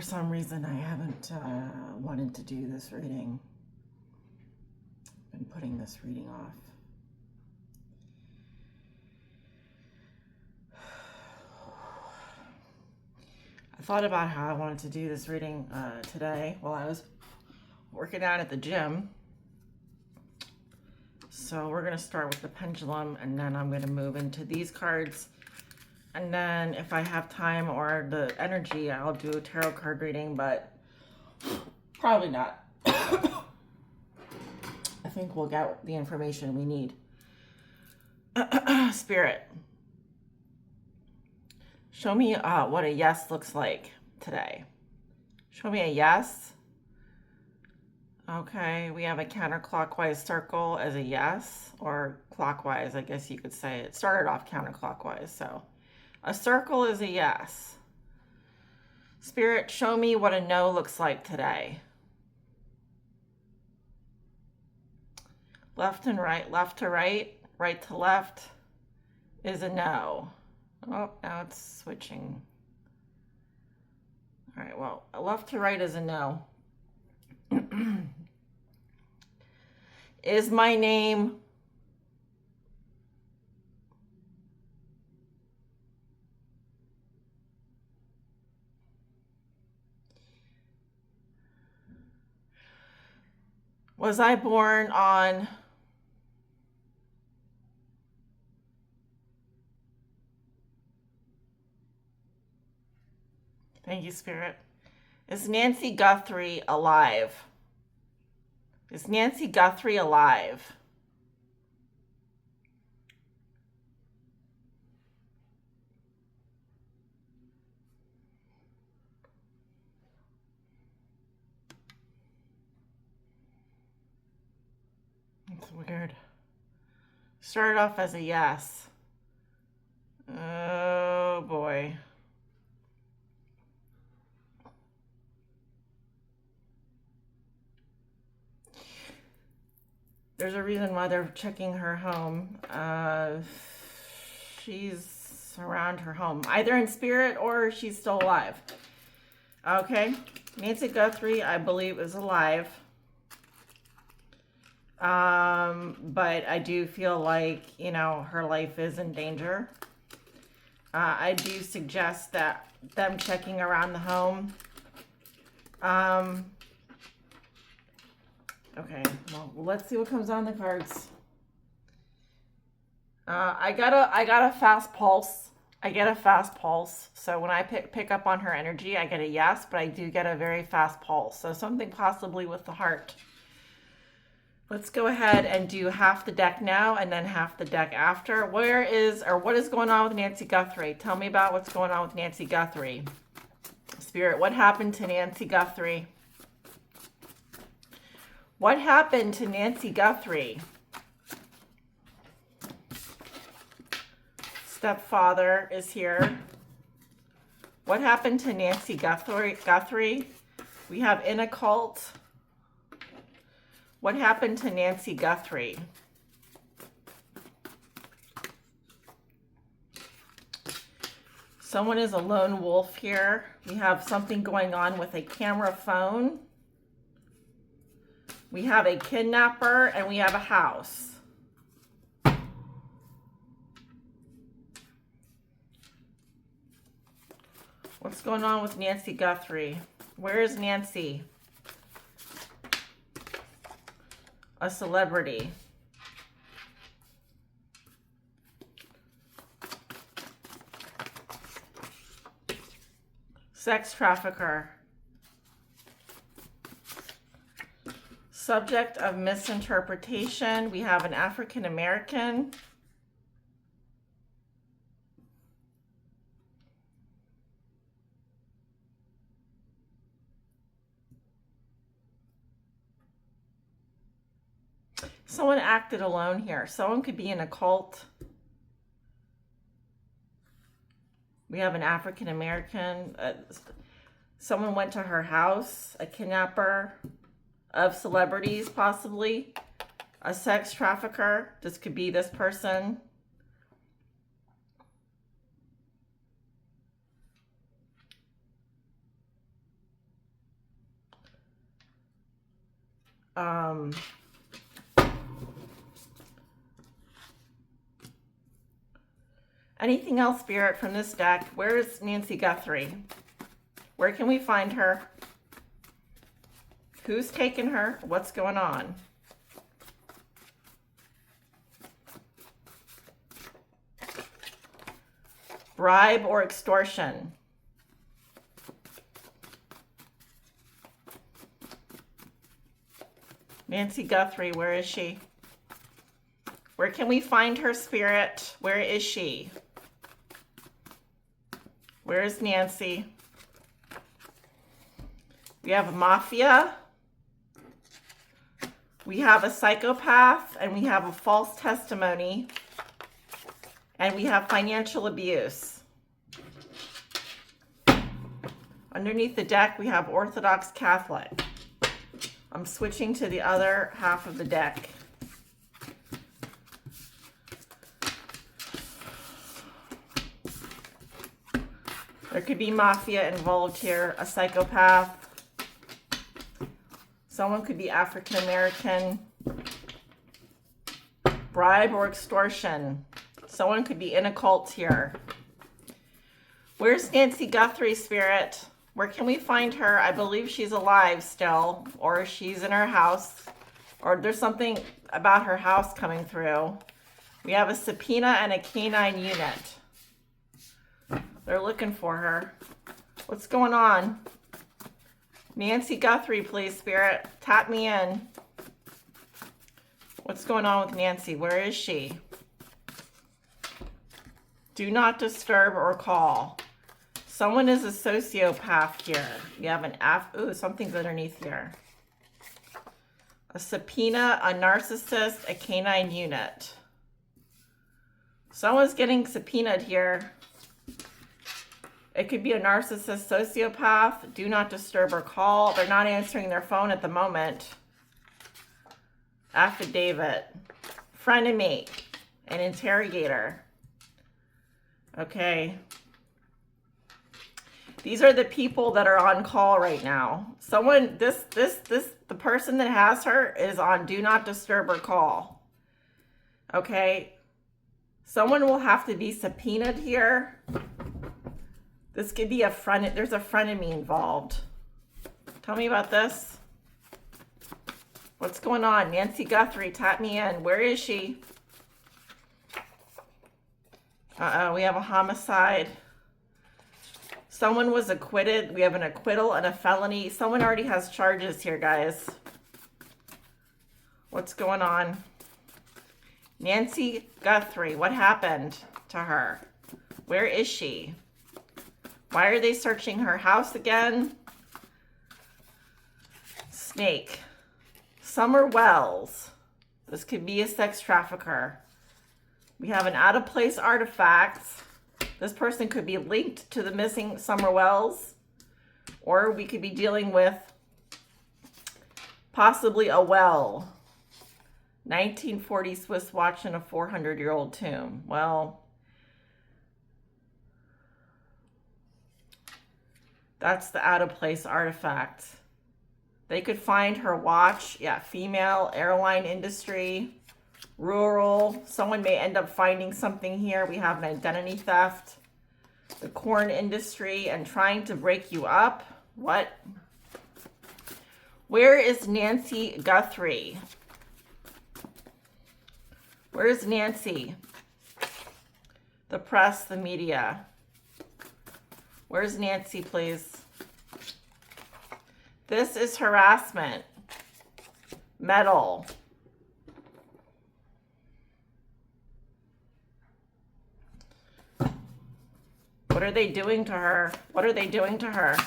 for some reason, I haven't wanted to do this reading. I've been putting this reading off. I thought about how I wanted to do this reading today while I was working out at the gym. So we're going to start with the pendulum, and then I'm going to move into these cards. And then if I have time or the energy, I'll do a tarot card reading, but probably not. I think we'll get the information we need. Spirit, show me what a yes looks like today. Show me a yes. Okay, we have a counterclockwise circle as a yes, or clockwise, I guess you could say. It started off counterclockwise, so a circle is a yes. Spirit, show me what a no looks like today. Left and right, left to right, right to left is a no. Oh, now it's switching. All right, well, left to right is a no. Is my name was I born on Thank you, Spirit. Is Nancy Guthrie alive? Is Nancy Guthrie alive? It's weird. Started off as a yes. Oh boy. There's a reason why they're checking her home. She's around her home, either in spirit or she's still alive. Okay, Nancy Guthrie, I believe, is alive. But I do feel like, you know, her life is in danger. I do suggest that them checking around the home. Okay, well, let's see what comes on the cards. I got a fast pulse. I get a fast pulse. So when I pick up on her energy, I get a yes, but I do get a very fast pulse. So something possibly with the heart. Let's go ahead and do half the deck now and then half the deck after. What is going on with Nancy Guthrie? Tell me about what's going on with Nancy Guthrie. Spirit, what happened to Nancy Guthrie? What happened to Nancy Guthrie? Stepfather is here. What happened to Nancy Guthrie? We have in a cult. What happened to Nancy Guthrie? Someone is a lone wolf here. We have something going on with a camera phone. We have a kidnapper and we have a house. What's going on with Nancy Guthrie? Where is Nancy? A celebrity. Sex trafficker. Subject of misinterpretation. We have an African American. Someone acted alone here. Someone could be in a cult. We have an African American. Someone went to her house. A kidnapper of celebrities, possibly. A sex trafficker. This could be this person. Um, anything else, Spirit, from this deck? Where is Nancy Guthrie? Where can we find her? Who's taken her? What's going on? Bribe or extortion? Nancy Guthrie, where is she? Where can we find her, Spirit? Where is she? Where is Nancy? We have a mafia. We have a psychopath, and we have a false testimony, and we have financial abuse. Underneath the deck, we have Orthodox Catholic. I'm switching to the other half of the deck. There could be mafia involved here, a psychopath. Someone could be African American. Bribe or extortion. Someone could be in a cult here. Where's Nancy Guthrie, Spirit? Where can we find her? I believe she's alive still, or she's in her house, or there's something about her house coming through. We have a subpoena and a canine unit. They're looking for her. What's going on? Nancy Guthrie, please, Spirit. Tap me in. What's going on with Nancy? Where is she? Do not disturb or call. Someone is a sociopath here. You have an ooh, something's underneath here. A subpoena, a narcissist, a canine unit. Someone's getting subpoenaed here. It could be a narcissist, sociopath. Do not disturb or call. They're not answering their phone at the moment. Affidavit. Frenemy. An interrogator. Okay. These are the people that are on call right now. Someone, the person that has her is on do not disturb or call. Okay. Someone will have to be subpoenaed here. This could be there's a frenemy involved. Tell me about this. What's going on? Nancy Guthrie, tap me in. Where is she? Uh-oh, we have a homicide. Someone was acquitted. We have an acquittal and a felony. Someone already has charges here, guys. What's going on? Nancy Guthrie, what happened to her? Where is she? Why are they searching her house again? Snake. Summer Wells. This could be a sex trafficker. We have an out-of-place artifact. This person could be linked to the missing Summer Wells. Or we could be dealing with possibly a well. 1940 Swiss watch in a 400-year-old tomb. Well, that's the out-of-place artifact. They could find her watch. Yeah, female, airline industry, rural. Someone may end up finding something here. We have an identity theft, the corn industry, and trying to break you up. What? Where is Nancy Guthrie? Where's Nancy? The press, the media. Where's Nancy, please? This is harassment. Metal. What are they doing to her? What are they doing to her?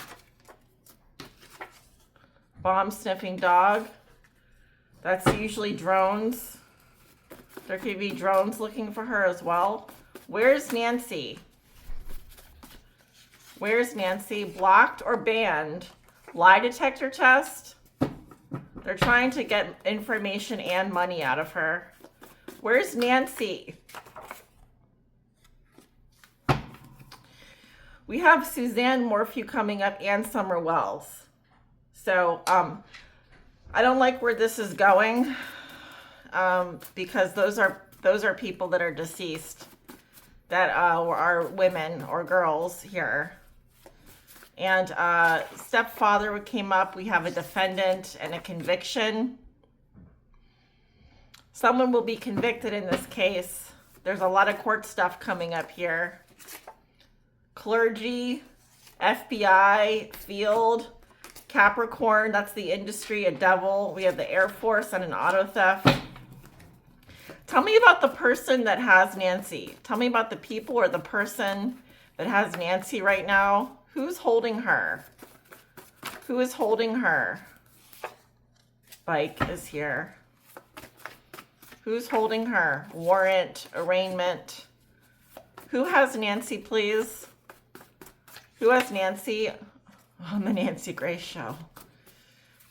Bomb sniffing dog. That's usually drones. There could be drones looking for her as well. Where's Nancy? Where's Nancy? Blocked or banned? Lie detector test? They're trying to get information and money out of her. Where's Nancy? We have Suzanne Morphew coming up and Summer Wells. So I don't like where this is going, because those are people that are deceased, that are women or girls here. And stepfather came up. We have a defendant and a conviction. Someone will be convicted in this case. There's a lot of court stuff coming up here. Clergy, FBI, field, Capricorn, that's the industry, a devil. We have the Air Force and an auto theft. Tell me about the person that has Nancy. Tell me about the people or the person that has Nancy right now. Who's holding her? Who is holding her? Bike is here. Who's holding her? Warrant, arraignment. Who has Nancy, please? Who has Nancy on the Nancy Grace show?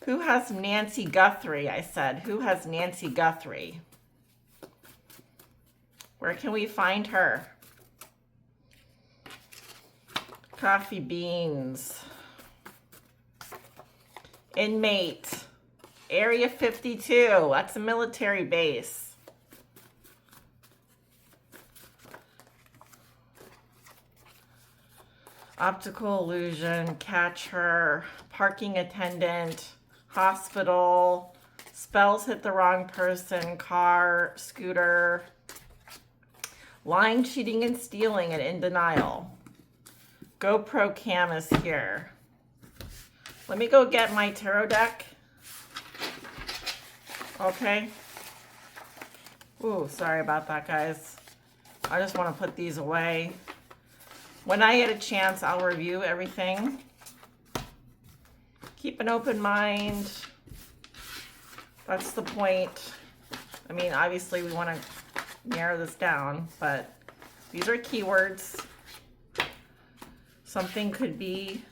Who has Nancy Guthrie, I said. Who has Nancy Guthrie? Where can we find her? Coffee beans. Inmate. Area 52. That's a military base. Optical illusion, catch her, parking attendant, hospital, spells hit the wrong person, car, scooter, lying, cheating, and stealing, and in denial. GoPro cam is here. Let me go get my tarot deck. Okay. Ooh, sorry about that, guys. I just want to put these away. When I get a chance, I'll review everything. Keep an open mind. That's the point. I mean, obviously we want to narrow this down, but these are keywords. Something could be,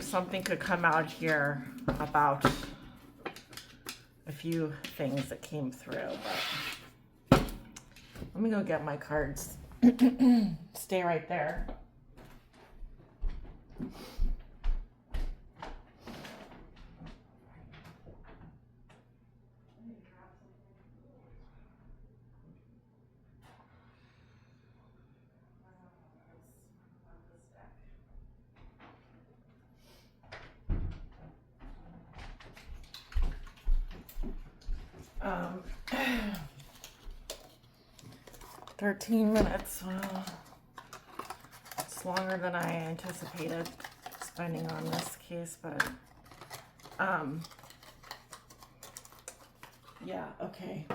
something could come out here about a few things that came through, but let me go get my cards. Stay right there. Um, 13 minutes. Well, it's longer than I anticipated spending on this case, but yeah, okay.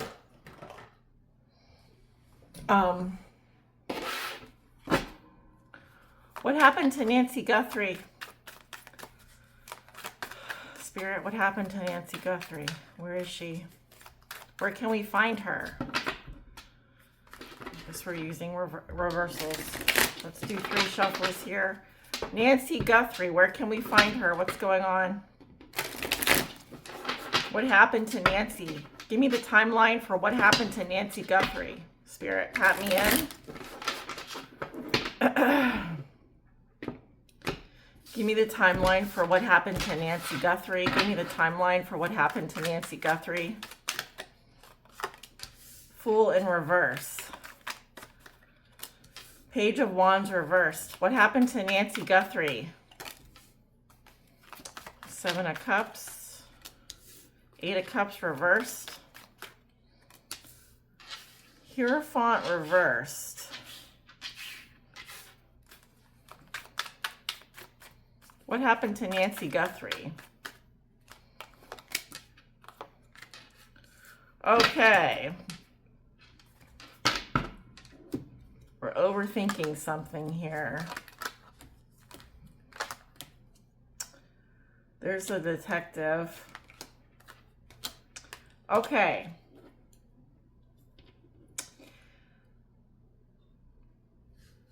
What happened to Nancy Guthrie? Spirit, what happened to Nancy Guthrie? Where is she? Where can we find her? I guess we're using reversals. Let's do 3 shuffles here. Nancy Guthrie, where can we find her? What's going on? What happened to Nancy? Give me the timeline for what happened to Nancy Guthrie. Spirit, pat me in. Give me the timeline for what happened to Nancy Guthrie. Give me the timeline for what happened to Nancy Guthrie. Fool in reverse. Page of Wands reversed. What happened to Nancy Guthrie? 7 of Cups. 8 of Cups reversed. Hierophant reversed. What happened to Nancy Guthrie? Okay. We're overthinking something here. There's a detective. Okay.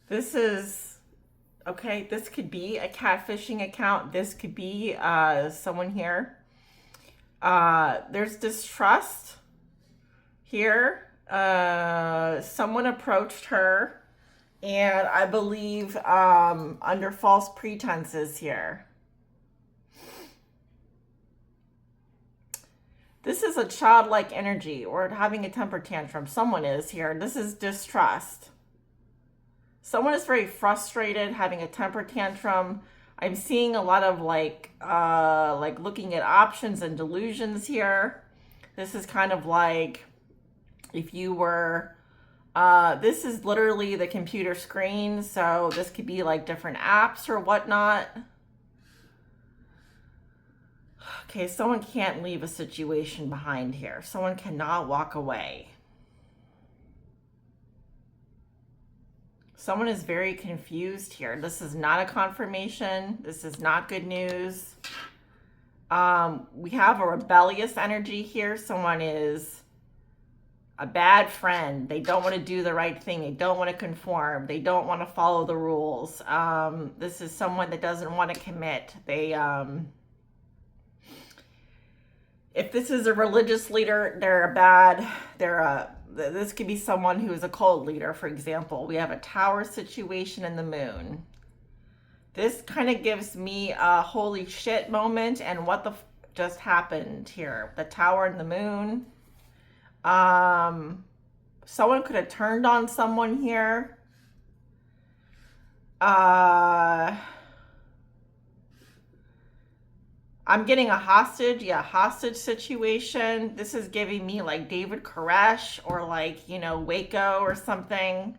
This is, okay, this could be a catfishing account. This could be someone here. There's distrust here. Someone approached her, and I believe under false pretenses here. This is a childlike energy or having a temper tantrum. Someone is here. This is distrust. Someone is very frustrated, having a temper tantrum. I'm seeing a lot of like looking at options and delusions here. This is kind of like if you were, this is literally the computer screen. So this could be like different apps or whatnot. Okay, someone can't leave a situation behind here. Someone cannot walk away. Someone is very confused here. This is not a confirmation. This is not good news. We have a rebellious energy here. Someone is a bad friend. They don't want to do the right thing. They don't want to conform. They don't want to follow the rules. This is someone that doesn't want to commit. They, if this is a religious leader, this could be someone who is a cult leader, for example. We have a tower situation in the moon. This kind of gives me a holy shit moment and what the just happened here. The tower and the moon. Someone could have turned on someone here. I'm getting a hostage, hostage situation. This is giving me like David Koresh or like, Waco or something.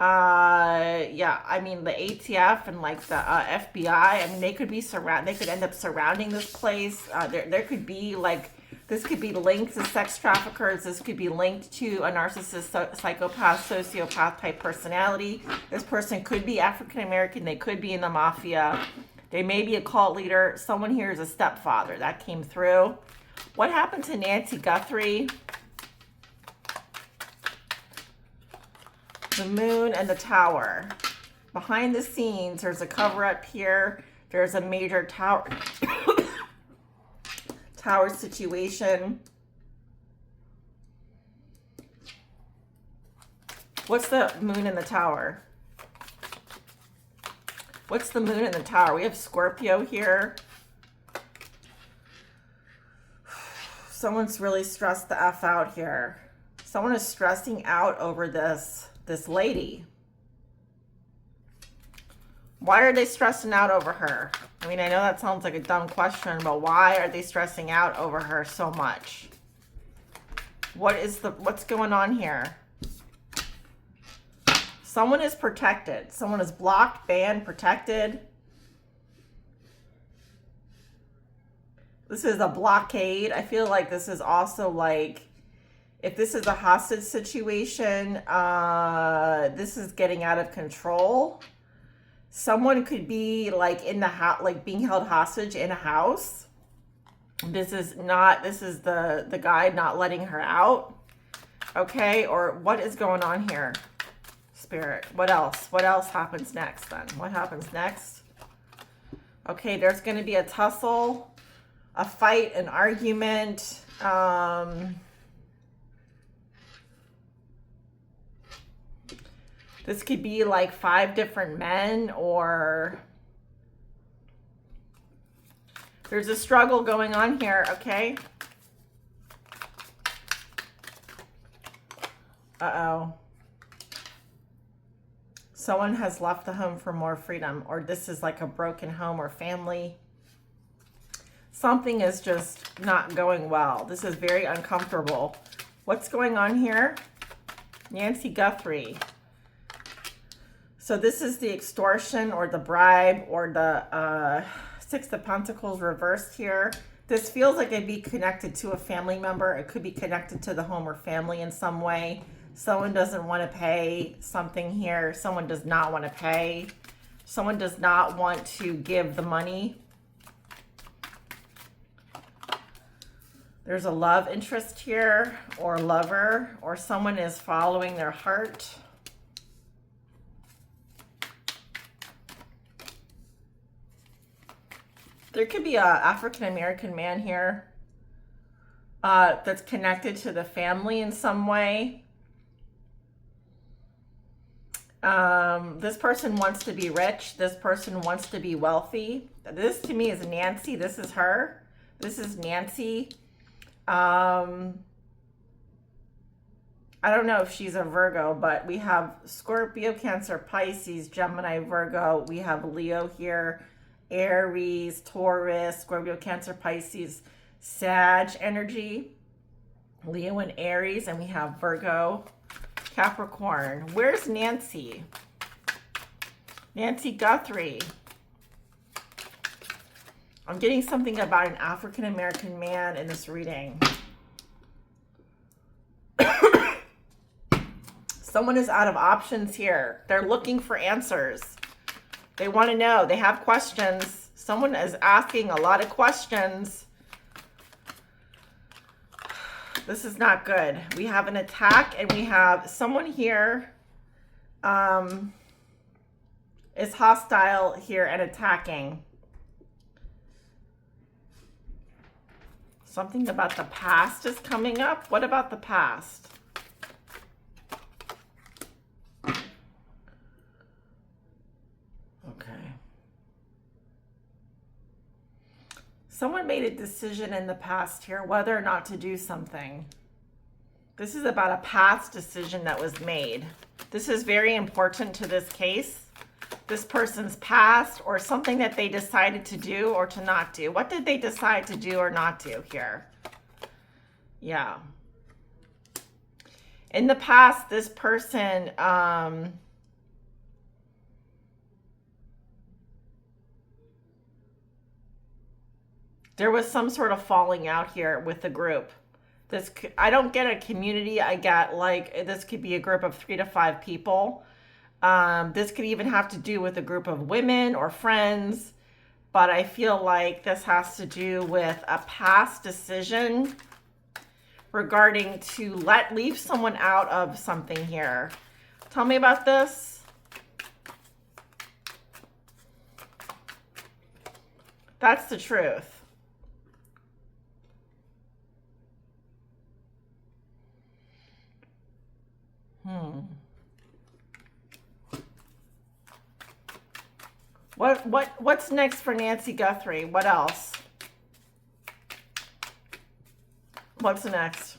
I mean the ATF and like the FBI. I mean they could end up surrounding this place. There could be like, this could be linked to sex traffickers. This could be linked to a narcissist, psychopath, sociopath type personality. This person could be African American. They could be in the mafia. They may be a cult leader. Someone here is a stepfather. That came through. What happened to Nancy Guthrie? The moon and the tower. Behind the scenes, there's a cover-up here. There's a major tower situation. What's the moon and the tower? What's the moon and the tower? We have Scorpio here. Someone's really stressed the F out here. Someone is stressing out over this lady. Why are they stressing out over her? I mean, I know that sounds like a dumb question, but why are they stressing out over her so much? What's going on here? Someone is protected. Someone is blocked, banned, protected. This is a blockade. I feel like this is also like, if this is a hostage situation, this is getting out of control. Someone could be like in the house, like being held hostage in a house. This is the guy not letting her out. Okay, or what is going on here? Spirit, what else? What else happens next then? What happens next? Okay, there's going to be a tussle, a fight, an argument. This could be like 5 different men, or there's a struggle going on here, okay? Uh-oh. Someone has left the home for more freedom, or this is like a broken home or family. Something is just not going well. This is very uncomfortable. What's going on here? Nancy Guthrie. So this is the extortion or the bribe or the Six of Pentacles reversed here. This feels like it'd be connected to a family member. It could be connected to the home or family in some way. Someone doesn't want to pay something here. Someone does not want to pay. Someone does not want to give the money. There's a love interest here, or lover, or someone is following their heart. There could be an African-American man here that's connected to the family in some way. This person wants to be rich. This person wants to be wealthy. This to me is Nancy. This is her. This is Nancy. I don't know if she's a Virgo, but we have Scorpio, Cancer, Pisces, Gemini, Virgo. We have Leo here, Aries, Taurus, Scorpio, Cancer, Pisces, Sag energy, Leo and Aries, and we have Virgo, Capricorn. Where's Nancy? Nancy Guthrie. I'm getting something about an African-American man in this reading. Someone is out of options here. They're looking for answers. They want to know. They have questions. Someone is asking a lot of questions. This is not good. We have an attack, and we have someone here is hostile here and attacking. Something about the past is coming up. What about the past? Okay. Someone made a decision in the past here whether or not to do something. This is about a past decision that was made. This is very important to this case. This person's past, or something that they decided to do or to not do. What did they decide to do or not do here? Yeah. In the past, this person, there was some sort of falling out here with the group. This, I don't get a community. I get like, this could be a group of 3 to 5 people. This could even have to do with a group of women or friends, but I feel like this has to do with a past decision regarding to leave someone out of something here. Tell me about this. That's the truth. What's next for Nancy Guthrie? What else? What's next?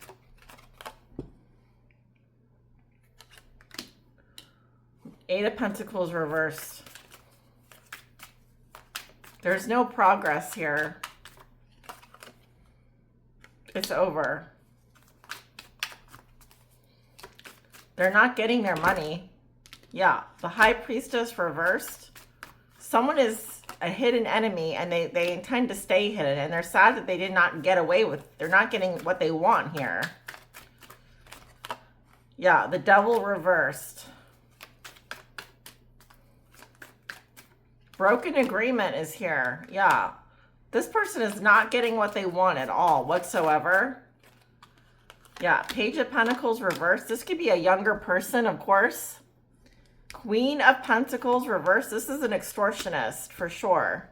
Eight of Pentacles reversed. There's no progress here. It's over. They're not getting their money. Yeah, the High Priestess reversed. Someone is a hidden enemy, and they intend to stay hidden, and they're sad that they did not get away with. They're not getting what they want here. Yeah, the Devil reversed. Broken agreement is here. Yeah, this person is not getting what they want at all whatsoever. Yeah, Page of Pentacles reversed. This could be a younger person, of course. Queen of Pentacles reversed. This is an extortionist for sure.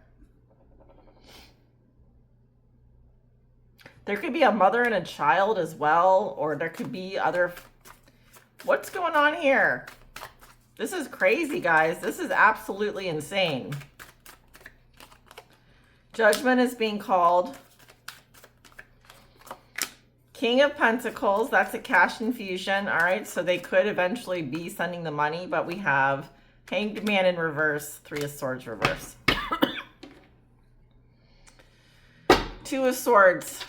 There could be a mother and a child as well, or there could be other... What's going on here? This is crazy, guys. This is absolutely insane. Judgment is being called. King of Pentacles, that's a cash infusion. All right, so they could eventually be sending the money, but we have Hanged Man in reverse, 3 of Swords reverse. 2 of Swords.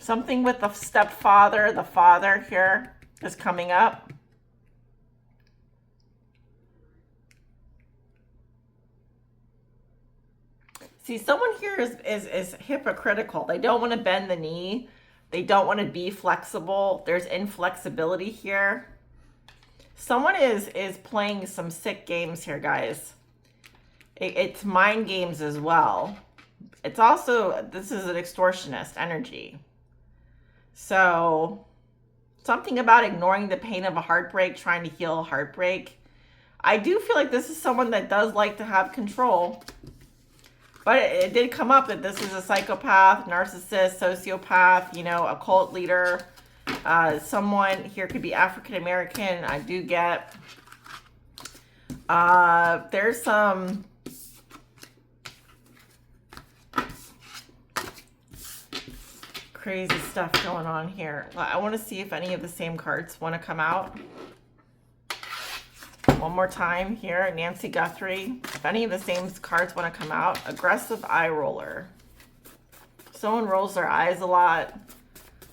Something with the stepfather, the father here is coming up. See, someone here is hypocritical. They don't want to bend the knee. They don't want to be flexible. There's inflexibility here. Someone is playing some sick games here, guys. It's mind games as well. It's also, this is an extortionist energy. So something about ignoring the pain of a heartbreak, trying to heal heartbreak. I do feel like this is someone that does like to have control. But it did come up that this is a psychopath, narcissist, sociopath, you know, a cult leader. Someone here could be African American. I do get. There's some crazy stuff going on here. I want to see if any of the same cards want to come out. One more time here, Nancy Guthrie. If any of the same cards want to come out. Aggressive eye roller. Someone rolls their eyes a lot.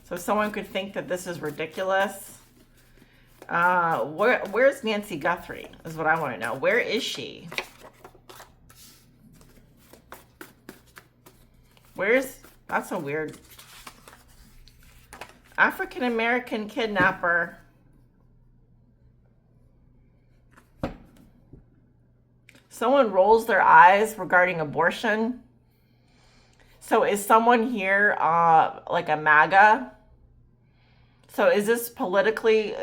So someone could think that this is ridiculous. Where's Nancy Guthrie is what I want to know. Where is she? That's a weird. African American kidnapper. Someone rolls their eyes regarding abortion. So is someone here like a MAGA? So is this politically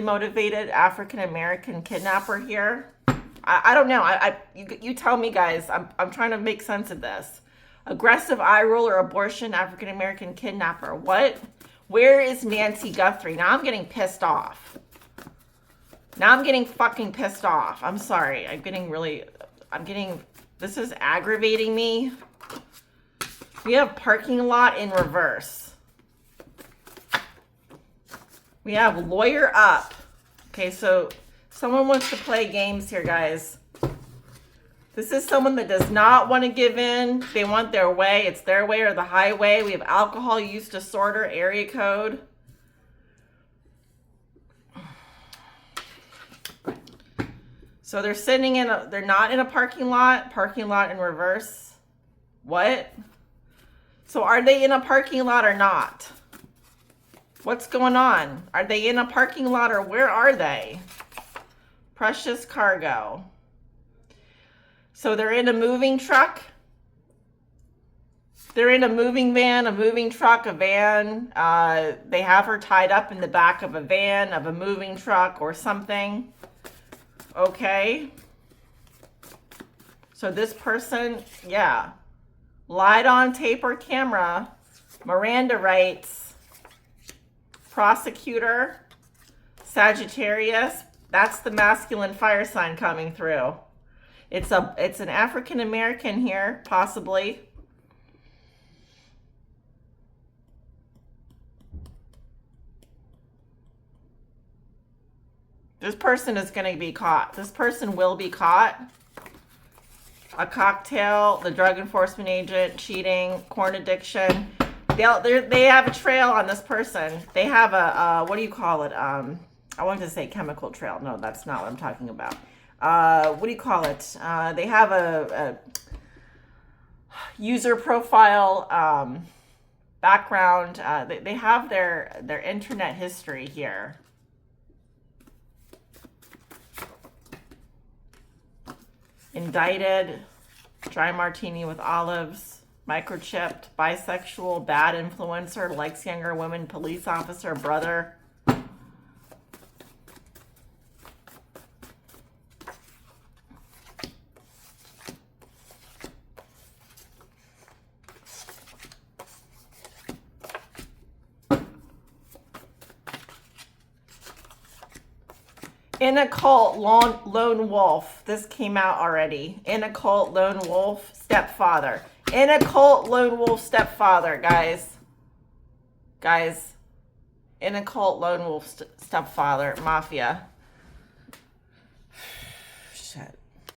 motivated African American kidnapper here? I don't know. You tell me, guys. I'm trying to make sense of this. Aggressive eye roller, abortion, African American kidnapper. What? Where is Nancy Guthrie? Now I'm getting pissed off. Now I'm getting fucking pissed off. I'm sorry. This is aggravating me. We have parking lot in reverse. We have lawyer up. Okay, so someone wants to play games here, guys. This is someone that does not want to give in. They want their way. It's their way or the highway. We have alcohol use disorder, area code. So they're sitting they're not in a parking lot in reverse. What? So are they in a parking lot or not? What's going on? Are they in a parking lot or where are they? Precious cargo. So they're in a moving truck. They're in a moving van, a moving truck, a van. They have her tied up in the back of a van, of a moving truck or something. Okay. So this person, yeah. Lied on tape or camera. Miranda rights. Prosecutor. Sagittarius. That's the masculine fire sign coming through. It's an African American here, possibly. This person is going to be caught. This person will be caught. A cocktail, the drug enforcement agent, cheating, corn addiction. They have a trail on this person. They have a, what do you call it? I wanted to say chemical trail. No, that's not what I'm talking about. What do you call it? They have a user profile background. They have their internet history here. Indicted, dry martini with olives, microchipped, bisexual, bad influencer, likes younger women, police officer, brother. In a cult, lone wolf. This came out already. In a cult, lone wolf, stepfather. In a cult, lone wolf, stepfather, guys. Guys. In a cult, lone wolf, stepfather, mafia.